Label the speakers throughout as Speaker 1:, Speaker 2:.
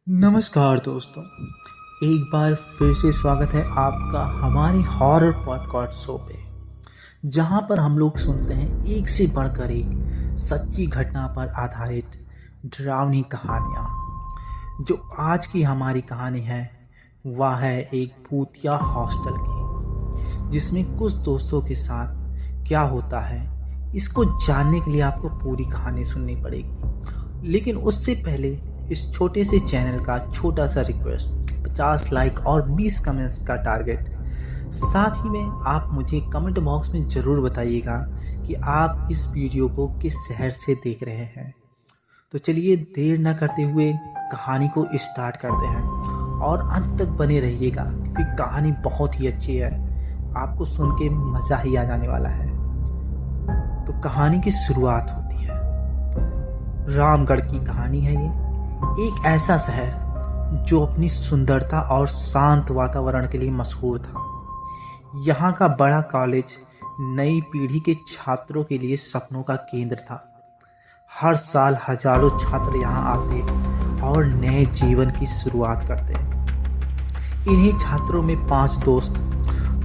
Speaker 1: नमस्कार दोस्तों। एक बार फिर से स्वागत है आपका हमारे हॉरर पॉडकास्ट शो पे, जहां पर हम लोग सुनते हैं एक से बढ़कर एक सच्ची घटना पर आधारित डरावनी कहानियां। जो आज की हमारी कहानी है वह है एक भूतिया हॉस्टल की, जिसमें कुछ दोस्तों के साथ क्या होता है इसको जानने के लिए आपको पूरी कहानी सुननी पड़ेगी। लेकिन उससे पहले इस छोटे से चैनल का छोटा सा रिक्वेस्ट, 50 लाइक और 20 कमेंट्स का टारगेट। साथ ही में आप मुझे कमेंट बॉक्स में ज़रूर बताइएगा कि आप इस वीडियो को किस शहर से देख रहे हैं। तो चलिए देर न करते हुए कहानी को स्टार्ट करते हैं और अंत तक बने रहिएगा, क्योंकि कहानी बहुत ही अच्छी है। आपको सुन के मज़ा ही आ जाने वाला है। तो कहानी की शुरुआत होती है। रामगढ़ की कहानी है ये। एक ऐसा शहर जो अपनी सुंदरता और शांत वातावरण के लिए मशहूर था। यहाँ का बड़ा कॉलेज नई पीढ़ी के छात्रों के लिए सपनों का केंद्र था। हर साल हजारों छात्र यहाँ आते और नए जीवन की शुरुआत करते। इन्हीं छात्रों में 5 दोस्त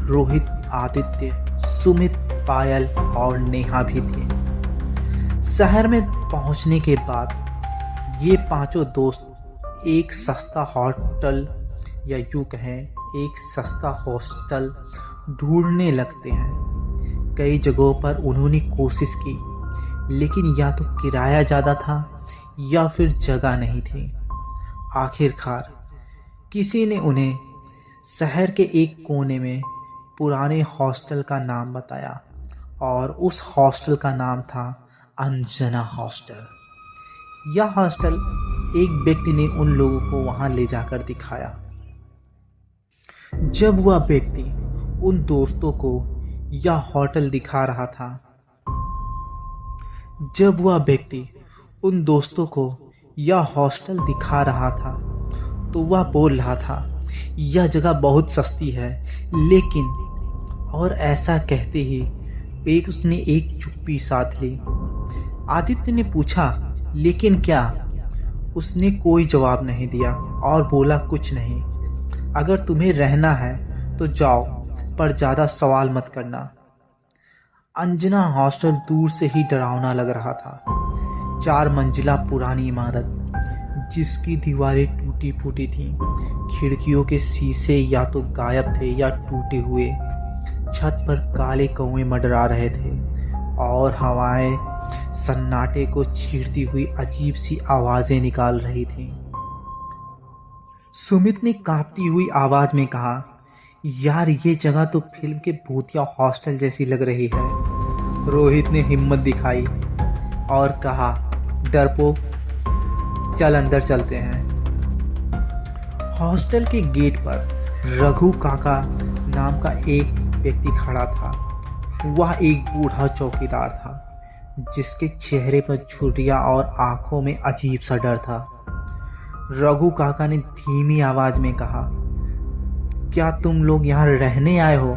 Speaker 1: रोहित, आदित्य, सुमित, पायल और नेहा भी थे। शहर में पहुंचने के बाद ये पांचों दोस्त एक सस्ता होटल, या यूं कहें एक सस्ता हॉस्टल ढूंढने लगते हैं। कई जगहों पर उन्होंने कोशिश की, लेकिन या तो किराया ज़्यादा था या फिर जगह नहीं थी। आखिरकार किसी ने उन्हें शहर के एक कोने में पुराने हॉस्टल का नाम बताया, और उस हॉस्टल का नाम था अंजना हॉस्टल। यह हॉस्टल एक व्यक्ति ने उन लोगों को वहां ले जाकर दिखाया। जब वह व्यक्ति उन दोस्तों को यह होटल दिखा रहा था जब वह व्यक्ति उन दोस्तों को यह हॉस्टल दिखा रहा था तो वह बोल रहा था, यह जगह बहुत सस्ती है। लेकिन और ऐसा कहते ही उसने एक चुप्पी साध ली। आदित्य ने पूछा, लेकिन क्या? उसने कोई जवाब नहीं दिया और बोला, कुछ नहीं। अगर तुम्हें रहना है तो जाओ, पर ज़्यादा सवाल मत करना। अंजना हॉस्टल दूर से ही डरावना लग रहा था। 4 मंजिला पुरानी इमारत, जिसकी दीवारें टूटी फूटी थीं। खिड़कियों के शीशे या तो गायब थे या टूटे हुए। छत पर काले कौवे मंडरा रहे थे और हवाएं सन्नाटे को चीरती हुई अजीब सी आवाजें निकाल रही थीं। सुमित ने कांपती हुई आवाज में कहा, यार ये जगह तो फिल्म के भूतिया हॉस्टल जैसी लग रही है। रोहित ने हिम्मत दिखाई और कहा, डरपोक, चल अंदर चलते हैं। हॉस्टल के गेट पर रघु काका नाम का एक व्यक्ति खड़ा था। वह एक बूढ़ा चौकीदार था, जिसके चेहरे पर झुर्रियां और आंखों में अजीब सा डर था। रघु काका ने धीमी आवाज में कहा, क्या तुम लोग यहाँ रहने आए हो?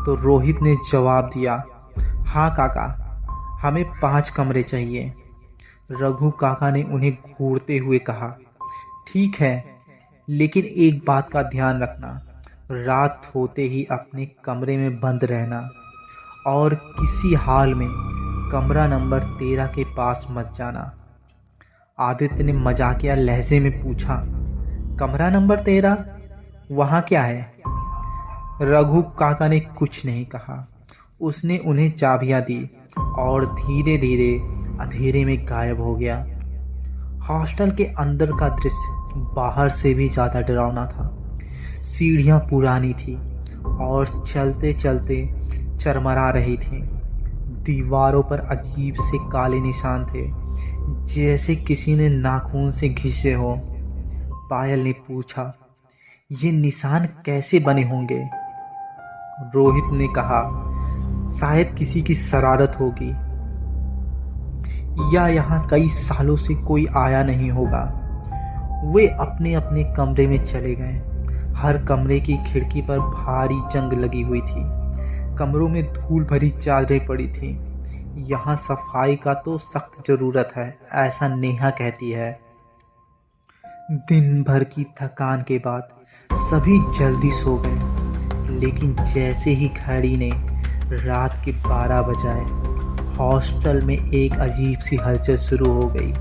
Speaker 1: तो रोहित ने जवाब दिया, हाँ काका, हमें 5 कमरे चाहिए। रघु काका ने उन्हें घूरते हुए कहा, ठीक है, लेकिन एक बात का ध्यान रखना, रात होते ही अपने कमरे में बंद रहना और किसी हाल में कमरा नंबर 13 के पास मत जाना। आदित्य ने मजाकिया लहजे में पूछा, कमरा नंबर 13, वहाँ क्या है? रघु काका ने कुछ नहीं कहा। उसने उन्हें चाबियां दी और धीरे धीरे अंधेरे में गायब हो गया। हॉस्टल के अंदर का दृश्य बाहर से भी ज़्यादा डरावना था। सीढ़ियाँ पुरानी थी और चलते चलते चरमरा रही थी। दीवारों पर अजीब से काले निशान थे, जैसे किसी ने नाखून से घिसे हो। पायल ने पूछा, ये निशान कैसे बने होंगे? रोहित ने कहा, शायद किसी की शरारत होगी, या यहाँ कई सालों से कोई आया नहीं होगा। वे अपने अपने कमरे में चले गए। हर कमरे की खिड़की पर भारी जंग लगी हुई थी। कमरों में धूल भरी चादरें पड़ी थी। यहाँ सफाई का तो सख्त ज़रूरत है, ऐसा नेहा कहती है। दिन भर की थकान के बाद सभी जल्दी सो गए, लेकिन जैसे ही घड़ी ने रात के 12 बजाए, हॉस्टल में एक अजीब सी हलचल शुरू हो गई।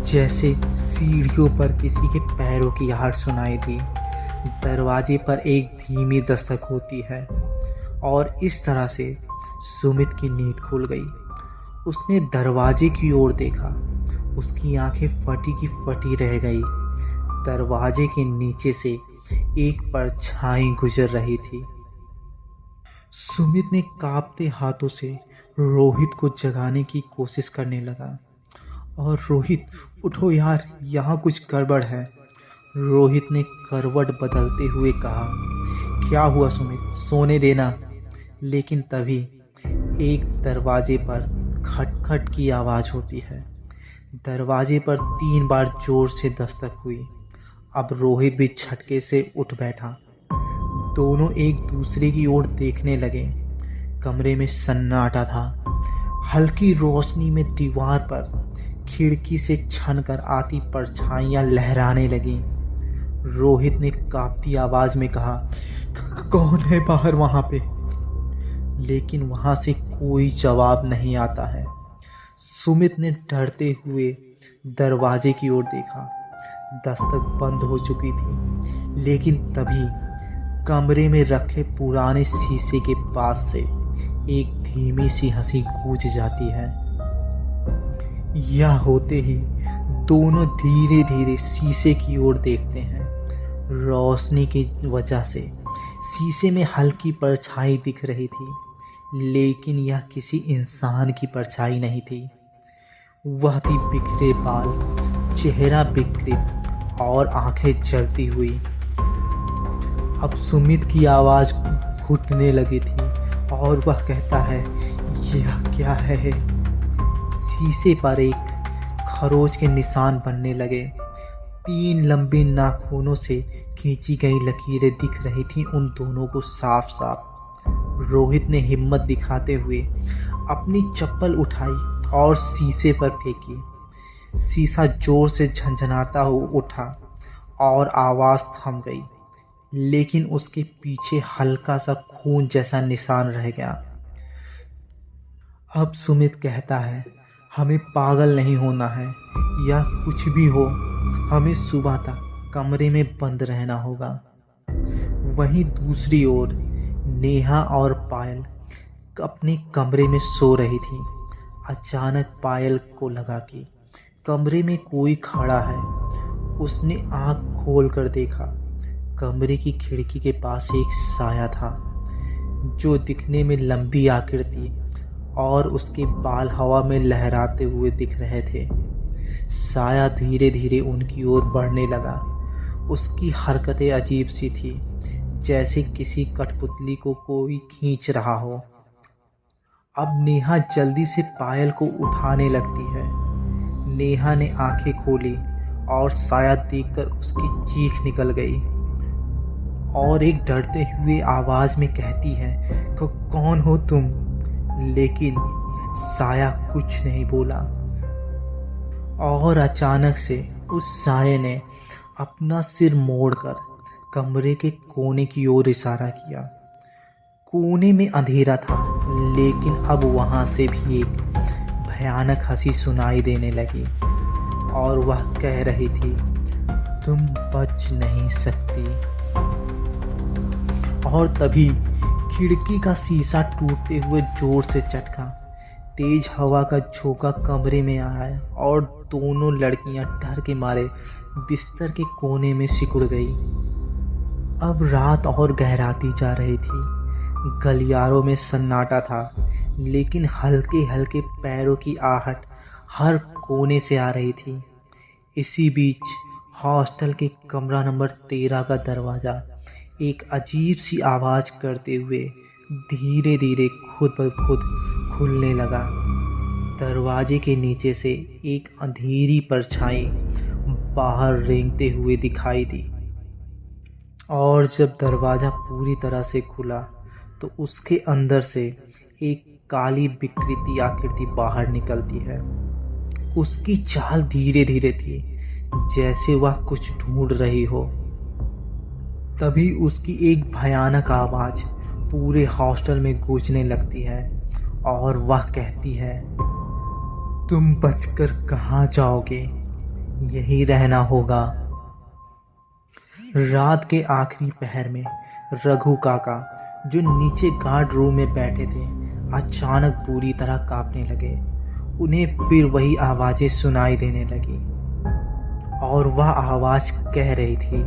Speaker 1: जैसे सीढ़ियों पर किसी के पैरों की आहट सुनाई दी। दरवाजे पर एक धीमी दस्तक होती है और इस तरह से सुमित की नींद खुल गई। उसने दरवाजे की ओर देखा। उसकी आंखें फटी की फटी रह गई। दरवाजे के नीचे से एक परछाई गुजर रही थी। सुमित ने कांपते हाथों से रोहित को जगाने की कोशिश करने लगा। और रोहित, उठो यार, यहाँ कुछ गड़बड़ है। रोहित ने करवट बदलते हुए कहा। क्या हुआ सुमित, सोने देना। लेकिन तभी एक दरवाजे पर खटखट की आवाज़ होती है। दरवाजे पर 3 बार जोर से दस्तक हुई। अब रोहित भी झटके से उठ बैठा। दोनों एक दूसरे की ओर देखने लगे। कमरे में सन्नाटा था। हल्की रोशनी में दीवार पर खिड़की से छनकर आती परछाइयां लहराने लगीं। रोहित ने कांपती आवाज में कहा, कौन है बाहर वहां पे? लेकिन वहां से कोई जवाब नहीं आता है। सुमित ने डरते हुए दरवाजे की ओर देखा। दस्तक बंद हो चुकी थी, लेकिन तभी कमरे में रखे पुराने शीशे के पास से एक धीमी सी हंसी गूंज जाती है। यह होते ही दोनों धीरे धीरे शीशे की ओर देखते हैं। रोशनी की वजह से शीशे में हल्की परछाई दिख रही थी, लेकिन यह किसी इंसान की परछाई नहीं थी। वह थी बिखरे बाल, चेहरा विकृत और आंखें जलती हुई। अब सुमित की आवाज घुटने लगी थी और वह कहता है, यह क्या है? शीशे पर एक खरोच के निशान बनने लगे। 3 लंबे नाखूनों से खींची गई लकीरें दिख रही थीं उन दोनों को साफ साफ। रोहित ने हिम्मत दिखाते हुए अपनी चप्पल उठाई और शीशे पर फेंकी। शीशा जोर से झंझनाता हुआ उठा और आवाज थम गई, लेकिन उसके पीछे हल्का सा खून जैसा निशान रह गया। अब सुमित कहता है, हमें पागल नहीं होना है या कुछ भी हो, हमें सुबह तक कमरे में बंद रहना होगा। वहीं दूसरी ओर नेहा और पायल अपने कमरे में सो रही थी। अचानक पायल को लगा कि कमरे में कोई खड़ा है। उसने आंख खोल कर देखा। कमरे की खिड़की के पास एक साया था, जो दिखने में लंबी आकृति और उसके बाल हवा में लहराते हुए दिख रहे थे। साया धीरे धीरे उनकी ओर बढ़ने लगा। उसकी हरकतें अजीब सी थी, जैसे किसी कठपुतली को कोई खींच रहा हो। अब नेहा जल्दी से पायल को उठाने लगती है। नेहा ने आंखें खोली और साया देखकर उसकी चीख निकल गई और एक डरते हुए आवाज में कहती है, कौन हो तुम? लेकिन साया कुछ नहीं बोला। और अचानक से उस साये ने अपना सिर मोड़कर कमरे के कोने की ओर इशारा किया। कोने में अंधेरा था, लेकिन अब वहां से भी एक भयानक हंसी सुनाई देने लगी और वह कह रही थी, तुम बच नहीं सकती। और तभी खिड़की का शीशा टूटते हुए जोर से चटका। तेज हवा का झोंका कमरे में आया और दोनों लड़कियां डर के मारे बिस्तर के कोने में सिकुड़ गई। अब रात और गहराती जा रही थी। गलियारों में सन्नाटा था, लेकिन हल्के हल्के पैरों की आहट हर कोने से आ रही थी। इसी बीच हॉस्टल के कमरा नंबर 13 का दरवाज़ा एक अजीब सी आवाज़ करते हुए धीरे धीरे खुद ब खुद खुलने लगा। दरवाजे के नीचे से एक अंधेरी परछाई बाहर रेंगते हुए दिखाई दी और जब दरवाज़ा पूरी तरह से खुला तो उसके अंदर से एक काली विकृति आकृति बाहर निकलती है। उसकी चाल धीरे धीरे थी, जैसे वह कुछ ढूंढ रही हो। तभी उसकी एक भयानक आवाज पूरे हॉस्टल में गूंजने लगती है और वह कहती है, तुम बचकर कहाँ जाओगे, यही रहना होगा। रात के आखिरी पहर में रघु काका, जो नीचे गार्ड रूम में बैठे थे, अचानक पूरी तरह कांपने लगे। उन्हें फिर वही आवाजें सुनाई देने लगी और वह आवाज कह रही थी,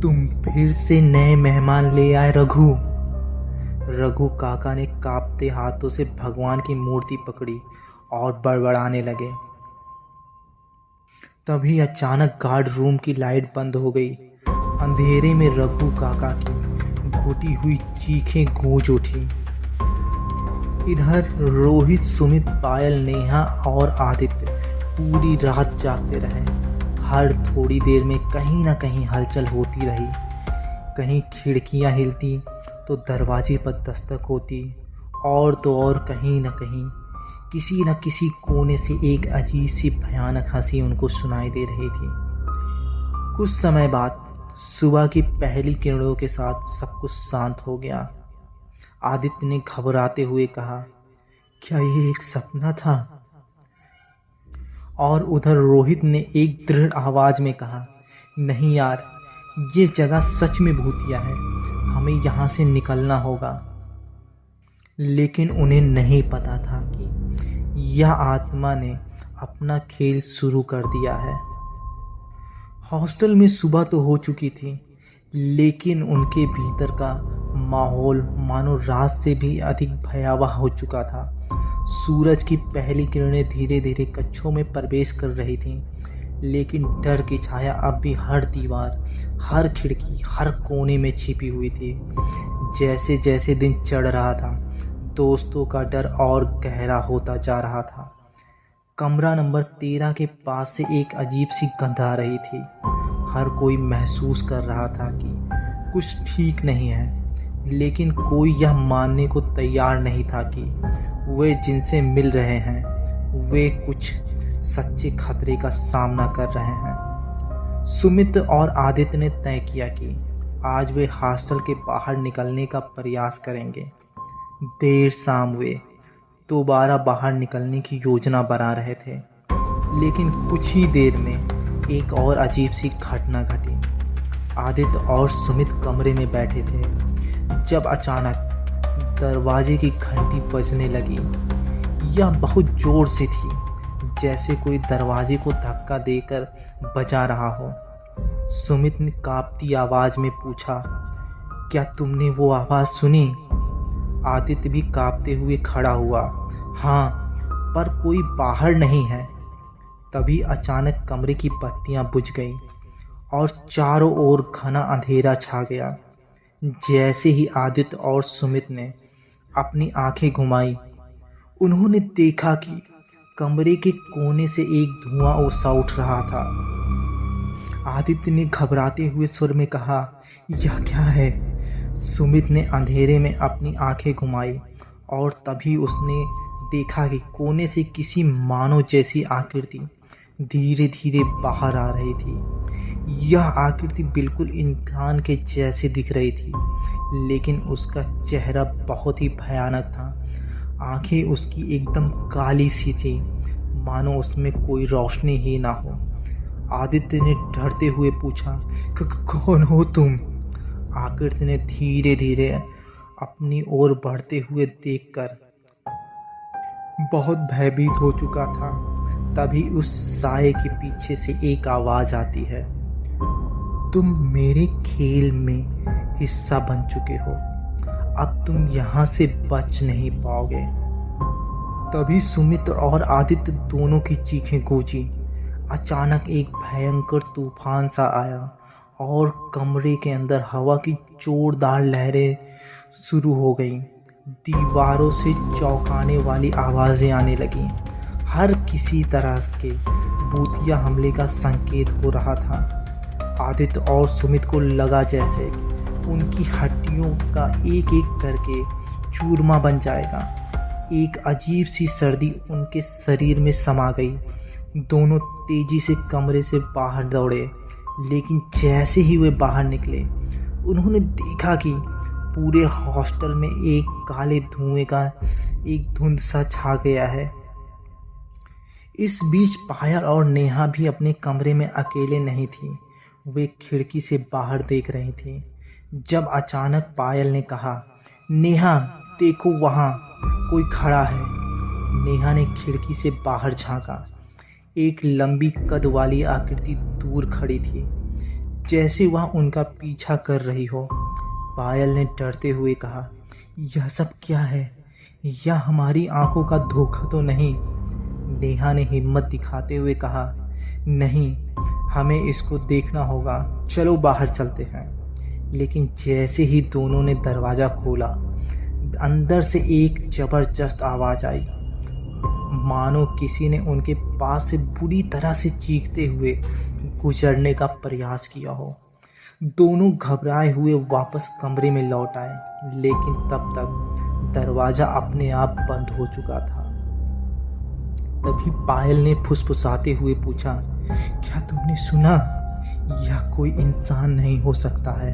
Speaker 1: तुम फिर से नए मेहमान ले आए रघु। रघु काका ने कांपते हाथों से भगवान की मूर्ति पकड़ी और बड़बड़ाने लगे। तभी अचानक गार्ड रूम की लाइट बंद हो गई। अंधेरे में रघु काका की घुटी हुई चीखें गूंज उठी। इधर रोहित, सुमित, पायल, नेहा और आदित्य पूरी रात जागते रहे। हर थोड़ी देर में कहीं ना कहीं हलचल होती रही। कहीं खिड़कियां हिलती तो दरवाजे पर दस्तक होती, और तो और कहीं ना कहीं किसी न किसी कोने से एक अजीब सी भयानक हंसी उनको सुनाई दे रही थी। कुछ समय बाद सुबह की पहली किरणों के साथ सब कुछ शांत हो गया। आदित्य ने घबराते हुए कहा, क्या ये एक सपना था? और उधर रोहित ने एक दृढ़ आवाज में कहा, नहीं यार, ये जगह सच में भूतिया है, हमें यहाँ से निकलना होगा। लेकिन उन्हें नहीं पता था कि यह आत्मा ने अपना खेल शुरू कर दिया है। हॉस्टल में सुबह तो हो चुकी थी, लेकिन उनके भीतर का माहौल मानो रात से भी अधिक भयावह हो चुका था। सूरज की पहली किरणें धीरे धीरे कक्षों में प्रवेश कर रही थीं, लेकिन डर की छाया अब भी हर दीवार, हर खिड़की, हर कोने में छिपी हुई थी। जैसे जैसे दिन चढ़ रहा था, दोस्तों का डर और गहरा होता जा रहा था। कमरा नंबर 13 के पास से एक अजीब सी गंध आ रही थी। हर कोई महसूस कर रहा था कि कुछ ठीक नहीं है, लेकिन कोई यह मानने को तैयार नहीं था कि वे जिनसे मिल रहे हैं वे कुछ सच्चे खतरे का सामना कर रहे हैं। सुमित और आदित्य ने तय किया कि आज वे हॉस्टल के बाहर निकलने का प्रयास करेंगे। देर शाम वे दोबारा बाहर निकलने की योजना बना रहे थे, लेकिन कुछ ही देर में एक और अजीब सी घटना घटी। आदित्य और सुमित कमरे में बैठे थे जब अचानक दरवाजे की घंटी बजने लगी। यह बहुत जोर से थी, जैसे कोई दरवाजे को धक्का देकर बजा रहा हो। सुमित ने कांपती आवाज में पूछा, क्या तुमने वो आवाज सुनी? आदित्य भी कांपते हुए खड़ा हुआ, हाँ, पर कोई बाहर नहीं है। तभी अचानक कमरे की बत्तियां बुझ गईं और चारों ओर घना अंधेरा छा गया। जैसे ही आदित्य और सुमित ने अपनी आंखें घुमाई, उन्होंने देखा कि कमरे के कोने से एक धुआं सा उठ रहा था। आदित्य ने घबराते हुए स्वर में कहा, यह क्या है? सुमित ने अंधेरे में अपनी आंखें घुमाई और तभी उसने देखा कि कोने से किसी मानव जैसी आकृति धीरे धीरे बाहर आ रही थी। यह आकृति बिल्कुल इंसान के जैसे दिख रही थी, लेकिन उसका चेहरा बहुत ही भयानक था। आंखें उसकी एकदम काली सी थी, मानो उसमें कोई रोशनी ही ना हो। आदित्य ने डरते हुए पूछा, कौन हो तुम? आकृति ने धीरे धीरे अपनी ओर बढ़ते हुए देखकर बहुत भयभीत हो चुका था। तभी उस साये के पीछे से एक आवाज आती है, तुम मेरे खेल में हिस्सा बन चुके हो, अब तुम यहाँ से बच नहीं पाओगे। तभी सुमित और आदित्य दोनों की चीखें गूंजी। अचानक एक भयंकर तूफान सा आया और कमरे के अंदर हवा की जोरदार लहरें शुरू हो गईं। दीवारों से चौंकाने वाली आवाज़ें आने लगीं। हर किसी तरह के भूतिया हमले का संकेत हो रहा था। आदित्य और सुमित को लगा जैसे उनकी हड्डियों का एक एक करके चूरमा बन जाएगा। एक अजीब सी सर्दी उनके शरीर में समा गई। दोनों तेजी से कमरे से बाहर दौड़े, लेकिन जैसे ही वे बाहर निकले उन्होंने देखा कि पूरे हॉस्टल में एक काले धुएं का एक धुंध सा छा गया है। इस बीच पायल और नेहा भी अपने कमरे में अकेले नहीं थी, वे खिड़की से बाहर देख रही थी। जब अचानक पायल ने कहा, नेहा देखो वहाँ कोई खड़ा है। नेहा ने खिड़की से बाहर झांका। एक लंबी कद वाली आकृति दूर खड़ी थी, जैसे वह उनका पीछा कर रही हो। पायल ने डरते हुए कहा, यह सब क्या है? यह हमारी आंखों का धोखा तो नहीं? नेहा ने हिम्मत दिखाते हुए कहा, नहीं, हमें इसको देखना होगा, चलो बाहर चलते हैं। लेकिन जैसे ही दोनों ने दरवाज़ा खोला, अंदर से एक ज़बरदस्त आवाज़ आई, मानो किसी ने उनके पास से बुरी तरह से चीखते हुए गुजरने का प्रयास किया हो। दोनों घबराए हुए वापस कमरे में लौट आए, लेकिन तब तक दरवाज़ा अपने आप बंद हो चुका था। तभी पायल ने फुसफुसाते हुए पूछा, क्या तुमने सुना? यह कोई इंसान नहीं हो सकता है।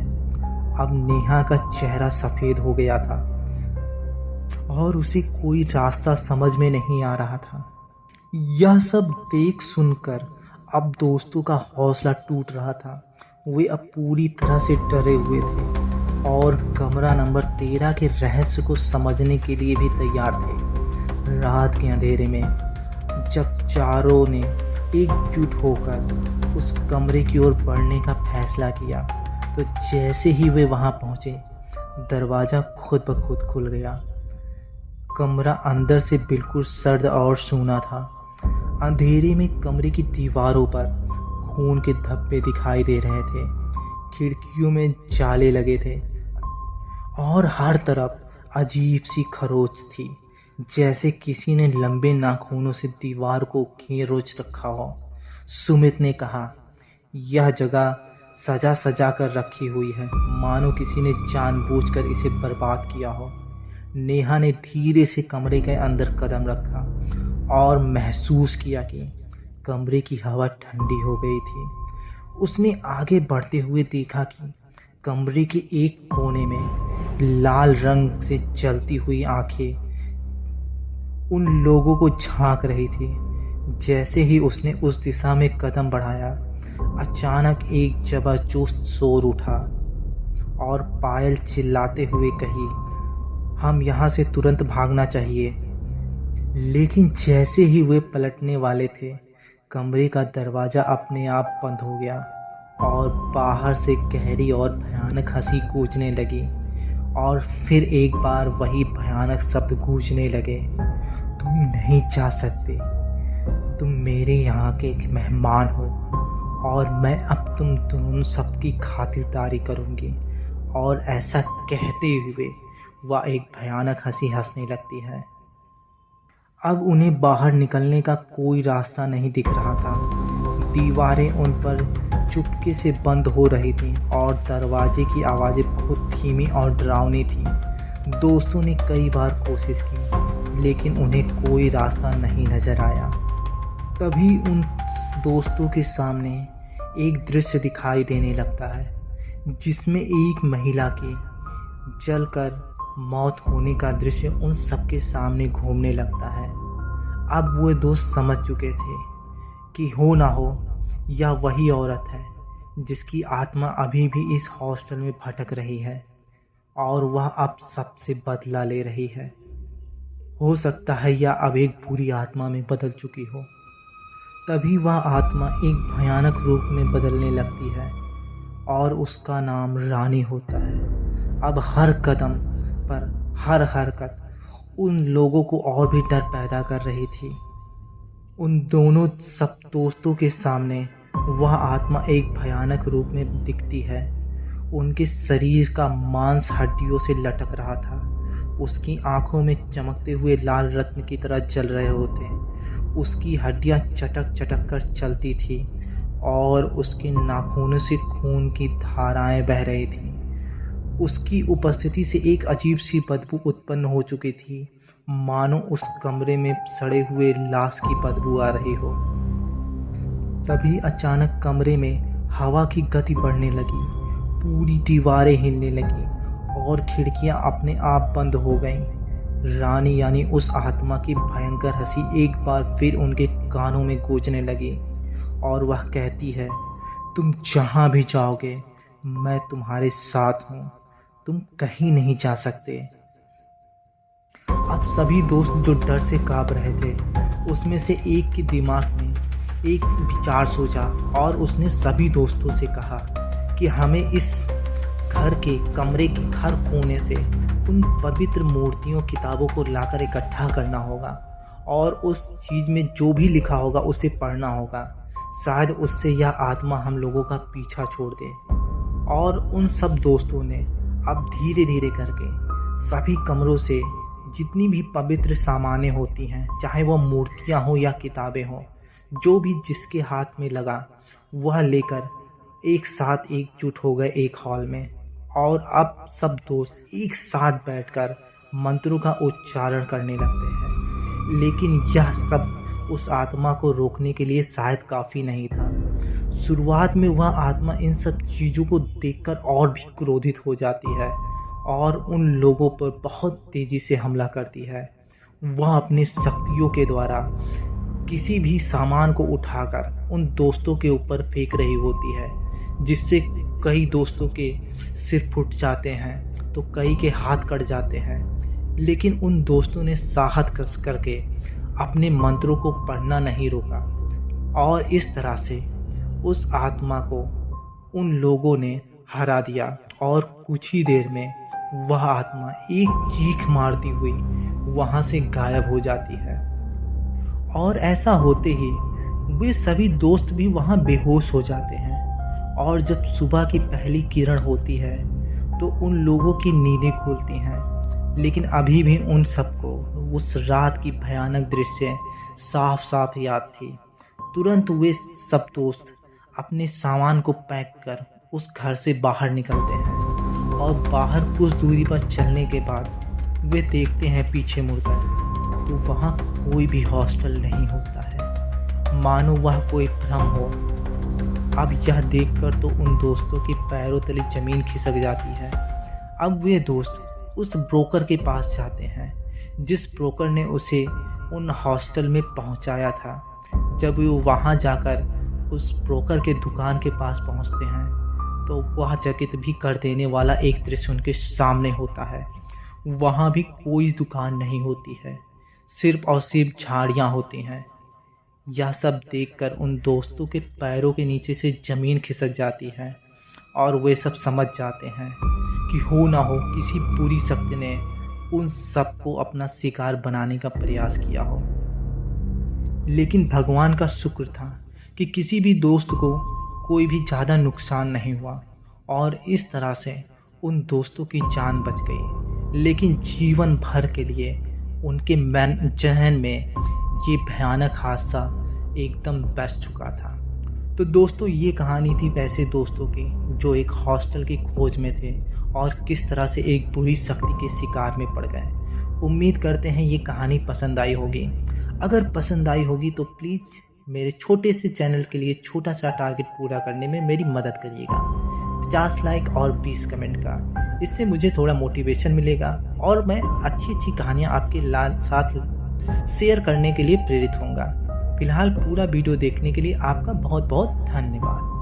Speaker 1: अब नेहा का चेहरा सफ़ेद हो गया था और उसे कोई रास्ता समझ में नहीं आ रहा था। यह सब देख सुनकर अब दोस्तों का हौसला टूट रहा था। वे अब पूरी तरह से डरे हुए थे और कमरा नंबर 13 के रहस्य को समझने के लिए भी तैयार थे। रात के अंधेरे में जब चारों ने एकजुट होकर उस कमरे की ओर बढ़ने का फैसला किया, तो जैसे ही वे वहां पहुंचे, दरवाज़ा खुद ब खुद खुल गया। कमरा अंदर से बिल्कुल सर्द और सूना था। अंधेरे में कमरे की दीवारों पर खून के धब्बे दिखाई दे रहे थे, खिड़कियों में जाले लगे थे और हर तरफ अजीब सी खरोच थी, जैसे किसी ने लंबे नाखूनों से दीवार को खींच रखा हो। सुमित ने कहा, यह जगह सजा सजा कर रखी हुई है, मानो किसी ने जानबूझकर इसे बर्बाद किया हो। नेहा ने धीरे से कमरे के अंदर कदम रखा और महसूस किया कि कमरे की हवा ठंडी हो गई थी। उसने आगे बढ़ते हुए देखा कि कमरे के एक कोने में लाल रंग से जलती हुई आंखें उन लोगों को झांक रही थी। जैसे ही उसने उस दिशा में कदम बढ़ाया, अचानक एक जबरदस्त शोर उठा और पायल चिल्लाते हुए कही, हम यहाँ से तुरंत भागना चाहिए। लेकिन जैसे ही वे पलटने वाले थे, कमरे का दरवाज़ा अपने आप बंद हो गया और बाहर से गहरी और भयानक हंसी गूंजने लगी। और फिर एक बार वही भयानक शब्द गूंजने लगे, तुम नहीं जा सकते, तुम मेरे यहाँ के एक मेहमान हो और मैं अब तुम दोनों सबकी खातिरदारी करूँगी। और ऐसा कहते हुए वह एक भयानक हंसी हंसने लगती है। अब उन्हें बाहर निकलने का कोई रास्ता नहीं दिख रहा था। दीवारें उन पर चुपके से बंद हो रही थीं और दरवाजे की आवाज़ें बहुत धीमी और डरावनी थीं। दोस्तों ने कई बार कोशिश की, लेकिन उन्हें कोई रास्ता नहीं नज़र आया। तभी उन दोस्तों के सामने एक दृश्य दिखाई देने लगता है, जिसमें एक महिला के जलकर मौत होने का दृश्य उन सबके सामने घूमने लगता है। अब वो दोस्त समझ चुके थे कि हो ना हो यह वही औरत है जिसकी आत्मा अभी भी इस हॉस्टल में भटक रही है और वह अब सबसे बदला ले रही है। हो सकता है यह अब एक बुरी आत्मा में बदल चुकी हो। तभी वह आत्मा एक भयानक रूप में बदलने लगती है और उसका नाम रानी होता है। अब हर कदम पर हर हरकत उन लोगों को और भी डर पैदा कर रही थी। उन दोनों सब दोस्तों के सामने वह आत्मा एक भयानक रूप में दिखती है। उनके शरीर का मांस हड्डियों से लटक रहा था। उसकी आंखों में चमकते हुए लाल रत्न की तरह जल रहे होते। उसकी हड्डियां चटक चटक कर चलती थी और उसके नाखूनों से खून की धाराएं बह रही थीं। उसकी उपस्थिति से एक अजीब सी बदबू उत्पन्न हो चुकी थी, मानो उस कमरे में सड़े हुए लाश की बदबू आ रही हो। तभी अचानक कमरे में हवा की गति बढ़ने लगी, पूरी दीवारें हिलने लगी और खिड़कियां अपने आप बंद हो गईं। रानी यानी उस आत्मा की भयंकर हंसी एक बार फिर उनके कानों में गूंजने लगी और वह कहती है, तुम जहाँ भी जाओगे मैं तुम्हारे साथ हूँ, तुम कहीं नहीं जा सकते। अब सभी दोस्त जो डर से कांप रहे थे, उसमें से एक के दिमाग में एक विचार सोचा और उसने सभी दोस्तों से कहा कि हमें इस घर के कमरे के हर कोने से उन पवित्र मूर्तियों किताबों को लाकर इकट्ठा करना होगा और उस चीज़ में जो भी लिखा होगा उसे पढ़ना होगा। शायद उससे यह आत्मा हम लोगों का पीछा छोड़ दे। और उन सब दोस्तों ने अब धीरे धीरे करके सभी कमरों से जितनी भी पवित्र सामानें होती हैं, चाहे वह मूर्तियां हो या किताबें हों, जो भी जिसके हाथ में लगा वह लेकर एक साथ एकजुट हो गए एक हॉल में। और अब सब दोस्त एक साथ बैठकर मंत्रों का उच्चारण करने लगते हैं। लेकिन यह सब उस आत्मा को रोकने के लिए शायद काफ़ी नहीं था। शुरुआत में वह आत्मा इन सब चीज़ों को देखकर और भी क्रोधित हो जाती है और उन लोगों पर बहुत तेज़ी से हमला करती है। वह अपनी शक्तियों के द्वारा किसी भी सामान को उठाकर उन दोस्तों के ऊपर फेंक रही होती है, जिससे कई दोस्तों के सिर फूट जाते हैं तो कई के हाथ कट जाते हैं। लेकिन उन दोस्तों ने साहस करके अपने मंत्रों को पढ़ना नहीं रोका और इस तरह से उस आत्मा को उन लोगों ने हरा दिया। और कुछ ही देर में वह आत्मा एक चीख मारती हुई वहाँ से गायब हो जाती है। और ऐसा होते ही वे सभी दोस्त भी वहाँ बेहोश हो जाते हैं। और जब सुबह की पहली किरण होती है तो उन लोगों की नींदें खुलती हैं। लेकिन अभी भी उन सबको उस रात की भयानक दृश्य साफ साफ याद थी। तुरंत वे सब दोस्त अपने सामान को पैक कर उस घर से बाहर निकलते हैं और बाहर कुछ दूरी पर चलने के बाद वे देखते हैं पीछे मुड़कर तो वहाँ कोई भी हॉस्टल नहीं होता है, मानो वह कोई भ्रम हो। अब यह देखकर तो उन दोस्तों के पैरों तले ज़मीन खिसक जाती है। अब वे दोस्त उस ब्रोकर के पास जाते हैं जिस ब्रोकर ने उसे उन हॉस्टल में पहुंचाया था। जब वे वहां जाकर उस ब्रोकर के दुकान के पास पहुंचते हैं तो वह चकित भी कर देने वाला एक दृश्य उनके सामने होता है। वहाँ भी कोई दुकान नहीं होती है, सिर्फ और सिर्फ झाड़ियाँ होती हैं। यह सब देखकर उन दोस्तों के पैरों के नीचे से ज़मीन खिसक जाती है और वे सब समझ जाते हैं कि हो ना हो किसी बुरी शक्ति ने उन सबको अपना शिकार बनाने का प्रयास किया हो। लेकिन भगवान का शुक्र था कि किसी भी दोस्त को कोई भी ज़्यादा नुकसान नहीं हुआ और इस तरह से उन दोस्तों की जान बच गई। लेकिन जीवन भर के लिए उनके जहन में ये भयानक हादसा एकदम बच चुका था। तो दोस्तों, ये कहानी थी वैसे दोस्तों की जो एक हॉस्टल की खोज में थे और किस तरह से एक बुरी शक्ति के शिकार में पड़ गए। उम्मीद करते हैं ये कहानी पसंद आई होगी। अगर पसंद आई होगी तो प्लीज़ मेरे छोटे से चैनल के लिए छोटा सा टारगेट पूरा करने में मेरी मदद करिएगा। 50 लाइक और 20 कमेंट का, इससे मुझे थोड़ा मोटिवेशन मिलेगा और मैं अच्छी अच्छी कहानियाँ आपके साथ शेयर करने के लिए प्रेरित होऊंगा। फिलहाल पूरा वीडियो देखने के लिए आपका बहुत बहुत धन्यवाद।